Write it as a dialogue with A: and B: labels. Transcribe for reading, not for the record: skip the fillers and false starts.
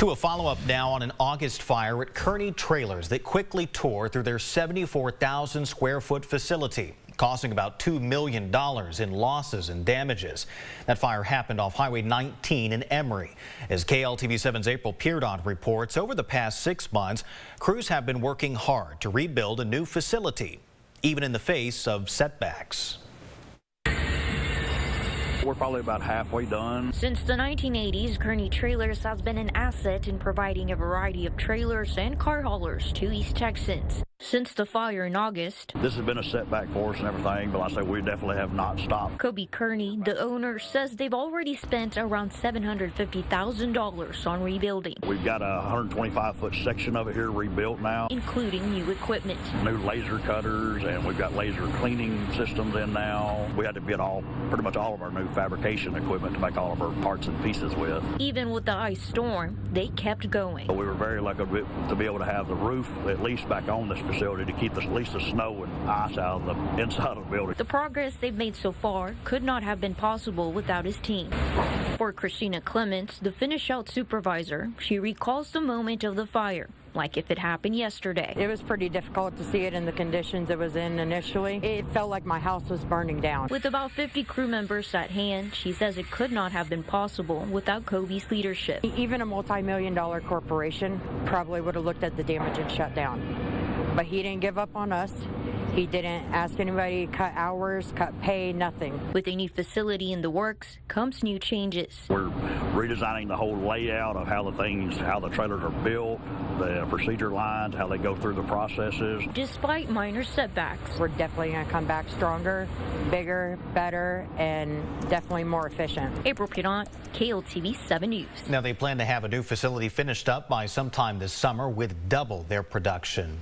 A: To a follow-up now on an August fire at Kearney Trailers that quickly tore through their 74,000 square foot facility, causing about $2 million in losses and damages. That fire happened off Highway 19 in Emory. As KLTV7's April Peardon reports, over the past 6 months, crews have been working hard to rebuild a new facility, even in the face of setbacks.
B: We're probably about halfway done.
C: Since the 1980s, Kearney Trailers has been an asset in providing a variety of trailers and car haulers to East Texans. Since the fire in August,
B: This has been a setback for us and everything, but like I say, we definitely have not stopped.
C: Kobe Kearney, the owner, says they've already spent around $750,000 on rebuilding,
B: We've got a 125-foot section of it here rebuilt now,
C: including new equipment.
B: new laser cutters, and we've got laser cleaning systems in now. We had to get pretty much all of our new fabrication equipment to make all of our parts and pieces with.
C: Even with the ice storm, they kept going.
B: But we were very lucky to be able to have the roof at least back on this facility to keep at least the snow and ice out of the inside of the building.
C: The progress they've made so far could not have been possible without his team. For Christina Clements, the finish-out supervisor, she recalls the moment of the fire like if it happened yesterday.
D: It was pretty difficult to see it in the conditions it was in initially. It felt like my house was burning down.
C: With about 50 crew members at hand, she says it could not have been possible without Kobe's leadership.
D: Even a multi-million-dollar corporation probably would have looked at the damage and shut down. But he didn't give up on us. He didn't ask anybody to cut hours, cut pay, nothing.
C: With a new facility in the works comes new changes.
B: We're redesigning the whole layout of how the trailers are built, the procedure lines, how they go through the processes.
C: Despite minor setbacks,
D: We're definitely going to come back stronger, bigger, better, and definitely more efficient.
C: April Peardon, KLTV 7 News.
A: Now they plan to have a new facility finished up by sometime this summer with double their production.